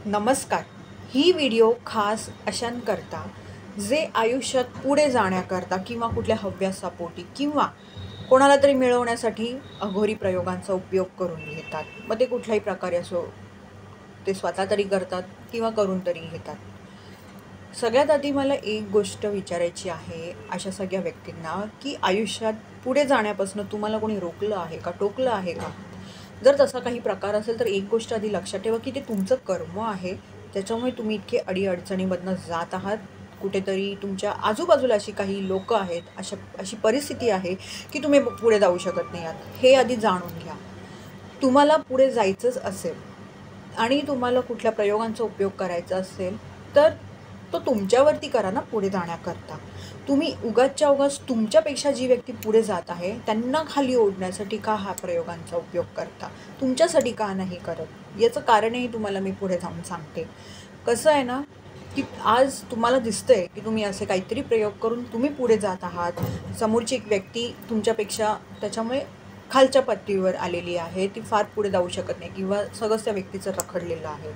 नमस्कार. ही व्हिडिओ खास अशांकरता जे आयुष्यात पुढे जाण्याकरता किंवा कुठल्या हव्यासापोटी किंवा कोणाला तरी मिळवण्यासाठी अघोरी प्रयोगांचा उपयोग करून घेतात. मग ते कुठल्याही प्रकारे असो, ते स्वतः तरी करतात किंवा करून तरी घेतात. सगळ्यात आधी मला एक गोष्ट विचारायची आहे अशा सगळ्या व्यक्तींना, की आयुष्यात पुढे जाण्यापासून तुम्हाला कोणी रोखलं आहे का, टोकलं आहे का? जर तसा काही प्रकार असेल तर एक गोष्ट आधी लक्षात ठेवा, की ते तुमचं कर्म आहे. त्याच्यामुळे तुम्ही इतके अडीअडचणीमधनं जात आहात. कुठेतरी तुमच्या आजूबाजूला अशी काही लोकं आहेत, अशी परिस्थिती आहे, की तुम्ही पुढे जाऊ शकत नाही आहात. हे आधी जाणून घ्या. तुम्हाला पुढे जायचंच असेल आणि तुम्हाला कुठल्या प्रयोगांचा उपयोग करायचा असेल, तर तो तुमच्यावरती करा ना पुढे जाण्याकरता. तुम्ही उगाचच्या उगाच तुमच्यापेक्षा जी व्यक्ती पुढे जात आहे, त्यांना खाली ओढण्यासाठी का हा प्रयोगांचा उपयोग करता? तुमच्यासाठी का नाही करत? याचं कारणही तुम्हाला मी पुढे जाऊन सांगते. कसं आहे ना, की आज तुम्हाला दिसतंय, की तुम्ही असे काहीतरी प्रयोग करून तुम्ही पुढे जात आहात. समोरची एक व्यक्ती तुमच्यापेक्षा त्याच्यामुळे खालच्या पातळीवर आलेली आहे. ती फार पुढे जाऊ शकत नाही किंवा सगळंच त्या व्यक्तीचं रखडलेलं आहे.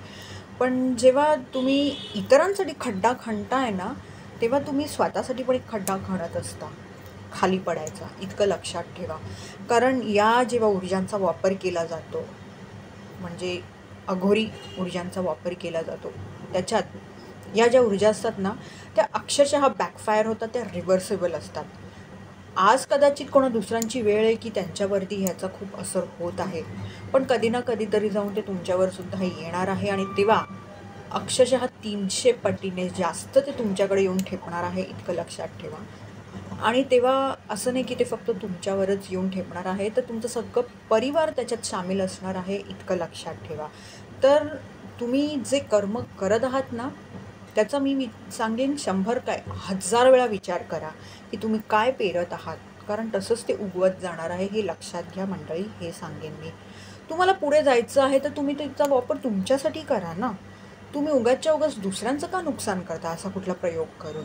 पण जेव्हा तुम्ही इतरांसाठी खड्डा खणताय ना, तेव्हा तुम्ही स्वतःसाठी पण एक खड्डा खणत असता, खाली पडायचा. इतकं लक्षात ठेवा. कारण या जेव्हा ऊर्जांचा वापर केला जातो, म्हणजे अघोरी ऊर्जांचा वापर केला जातो, त्याच्यात या ज्या ऊर्जा असतात ना, त्या अक्षरशः बॅकफायर होतात, त्या रिव्हर्सेबल असतात. आज कदाचित कोणा दुसऱ्यांची वेळ आहे, की त्यांच्यावरती ह्याचा खूप असर होत आहे. पण कधी ना कधीतरी जाऊन ते तुमच्यावर सुद्धा येणार आहे आणि तेव्हा अक्षरशः 300 पटीने जास्त ते तुमच्याकडे येऊन ठेपणार आहे, इतकं लक्षात ठेवा. आणि तेव्हा असं नाही की ते फक्त तुमच्यावरच येऊन ठेपणार आहे, तर तुमचं सगळं परिवार त्याच्यात सामील असणार आहे, इतकं लक्षात ठेवा. तर तुम्ही जे कर्म करत आहात ना, त्याचा मी सांगेन 100 काय 1000 वेळा विचार करा, की तुम्ही काय पेरत आहात. कारण तसंच ते उगवत जाणार आहे, हे लक्षात घ्या मंडळी, हे सांगेन मी. तुम्हाला पुढे जायचं आहे, तर तुम्ही त्याचा वापर तुमच्यासाठी करा ना. तुम्ही उगाचच्या उगाच दुसऱ्यांचं का नुकसान करता असा कुठला प्रयोग करून?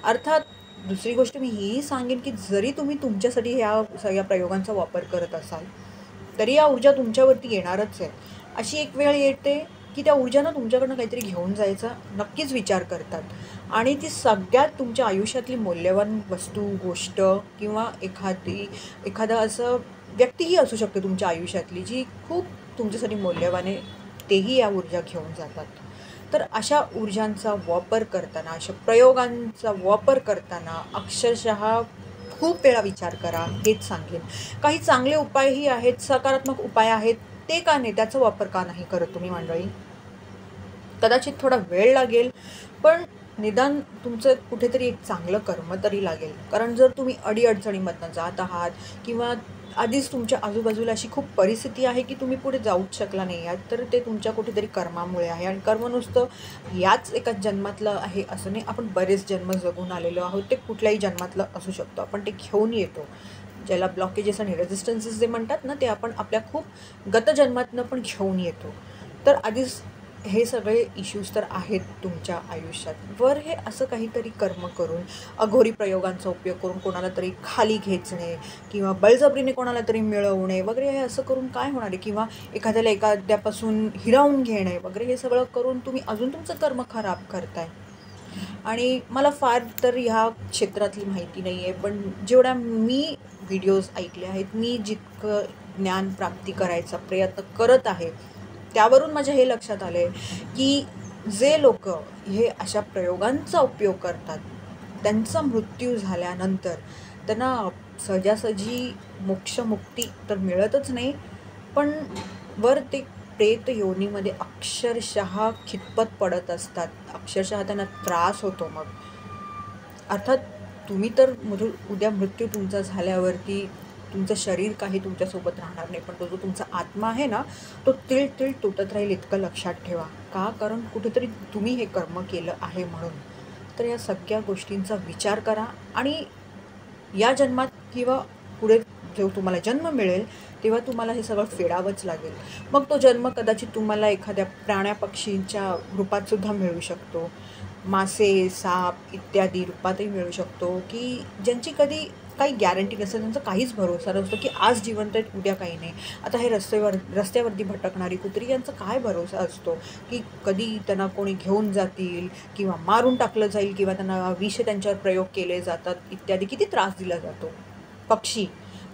अर्थात दुसरी गोष्ट मी हीही सांगेन, की जरी तुम्ही तुमच्यासाठी ह्या सगळ्या प्रयोगांचा वापर करत असाल, तरी या ऊर्जा तुमच्यावरती येणारच आहे. अशी एक वेळ येते, की त्या ऊर्जानं तुमच्याकडनं काहीतरी घेऊन जायचा नक्कीच विचार करतात आणि ती सगळ्यात तुमच्या आयुष्यातली मौल्यवान वस्तू, गोष्ट किंवा एखादं असं व्यक्तीही असू शकते तुमच्या आयुष्यातली, जी खूप तुमच्यासाठी मौल्यवान आहे, तेही या ऊर्जा घेऊन जातात. तर अशा ऊर्जांचा वापर करताना, अशा प्रयोगांचा वापर करताना अक्षरशः खूप वेळा विचार करा, हेच सांगेन. काही चांगले उपायही आहेत, सकारात्मक उपाय आहेत, ते का नाही, त्याचा वापर का नाही करत तुम्ही मंडळी? कदाचित थोडा वेळ लागेल, पण निदान तुमचं कुठेतरी एक चांगलं कर्म तरी लागेल. कारण जर तुम्ही अडीअडचणीमधनं जात आहात किंवा आधीच तुमच्या आजूबाजूला अशी खूप परिस्थिती आहे, की तुम्ही पुढे जाऊच शकला नाही आहात, तर ते तुमच्या कुठेतरी कर्मामुळे आहे. आणि कर्म नुसतं याच एका जन्मातलं आहे असं नाही, आपण बरेच जन्म जगून आलेलो आहोत. ते कुठल्याही जन्मातलं असू शकतो, आपण ते घेऊन येतो. ज्याला ब्लॉकेजेस आणि रेझिस्टन्सेस जे म्हणतात ना, ते आपण आपल्या खूप गतजन्मातनं पण घेऊन येतो. तर आधीच हे सगळे इश्यूज तर आहेत तुमच्या आयुष्यात. वर हे असं काहीतरी कर्म करून, अघोरी प्रयोगांचा उपयोग करून कोणाला तरी खाली खेचणे किंवा बळजबरीने कोणाला तरी मिळवणे वगैरे, हे असं करून काय होणार आहे? किंवा एखाद्यापासून हिरावून घेणे वगैरे, हे सगळं करून तुम्ही अजून तुमचं कर्म खराब करताय. आणि मला फार तर ह्या क्षेत्रातली माहिती नाही आहे, पण जेवढ्या मी व्हिडिओज ऐकले आहेत, मी जितकं ज्ञान प्राप्ती करायचा प्रयत्न करत आहे, त्यावरून माझ्या हे लक्षात आलं आहे, की जे लोकं हे अशा प्रयोगांचा उपयोग करतात, त्यांचा मृत्यू झाल्यानंतर त्यांना सहजासहजी मोक्षमुक्ती तर मिळतच नाही, पण वर ते प्रेत योनीमध्ये अक्षरशः खितपत पडत असतात. अक्षरशः त्यांना त्रास होतो मग. अर्थात तुम्ही तर उद्या मृत्यू तुमचा झाल्यावरती तुमचं शरीर काही तुमच्यासोबत राहणार नाही, पण तो जो तुमचा आत्मा आहे ना, तो तिळ तिळ तुटत राहील, इतकं लक्षात ठेवा. का? कारण कुठेतरी तुम्ही हे कर्म केलं आहे म्हणून. तर या सगळ्या गोष्टींचा विचार करा आणि या जन्मात किंवा पुढे जो तुम्हाला जन्म मिळेल, तेव्हा तुम्हाला हे सगळं फेडावंच लागेल. मग तो जन्म कदाचित तुम्हाला एखाद्या प्राण्या-पक्षींच्या रूपातसुद्धा मिळू शकतो. मासे, साप इत्यादी रूपातही मिळू शकतो, की ज्यांची कधी काही गॅरंटी नसते, त्यांचा काहीच भरोसा नसतो की आज जिवंत आहेत उद्या काही नाही. आता हे रस्त्यावरती भटकणारी कुत्री यांचा काय भरोसा असतो की कधी त्यांना कोणी घेऊन जातील किंवा मारून टाकलं जाईल किंवा त्यांना विष त्यांच्यावर प्रयोग केले जातात इत्यादी. किती त्रास दिला जातो.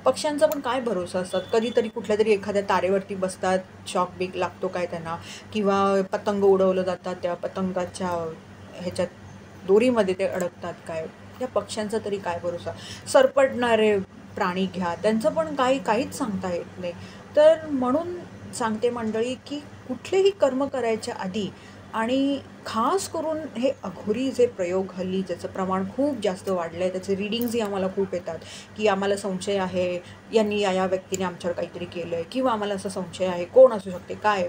पक्ष्यांचा पण काय भरोसा असतात, कधीतरी कुठल्या तरी एखाद्या तारेवरती बसतात, शॉक बीक लागतो काय त्यांना, किंवा पतंग उडवलं जातात, त्या पतंगाच्या ह्याच्यात दोरीमध्ये ते अडकतात काय. त्या पक्ष्यांचा तरी काय भरोसा. सरपटणारे प्राणी घ्या, त्यांचं पण काहीच सांगता येत नाही. तर म्हणून सांगते मंडळी की कुठलेही कर्म करायच्या आधी आणि खास करून हे अघोरी जे प्रयोग हल्ली ज्याचं प्रमाण खूप जास्त वाढलं आहे, त्याचे रीडिंग्सही आम्हाला खूप येतात की आम्हाला संशय आहे, यांनी या व्यक्तीने आमच्यावर काहीतरी केलं आहे, किंवा आम्हाला असा संशय आहे, कोण असू शकते काय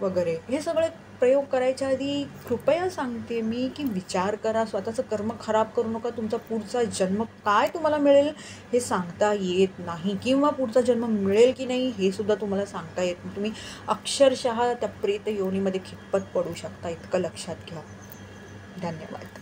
वगैरे. हे सगळे प्रयोग करायच्या आधी कृपया सांगते मी की विचार करा, स्वतःचं कर्म खराब करू नका. तुमचा पुढचा जन्म काय तुम्हाला मिळेल हे सांगता येत नाही, किंवा पुढचा जन्म मिळेल की नाही हे सुद्धा तुम्हाला सांगता येत नाही. तुम्ही अक्षरशः त्या प्रेत योनीमध्ये खितपत पडू शकता, इतकं लक्षात घ्या. धन्यवाद.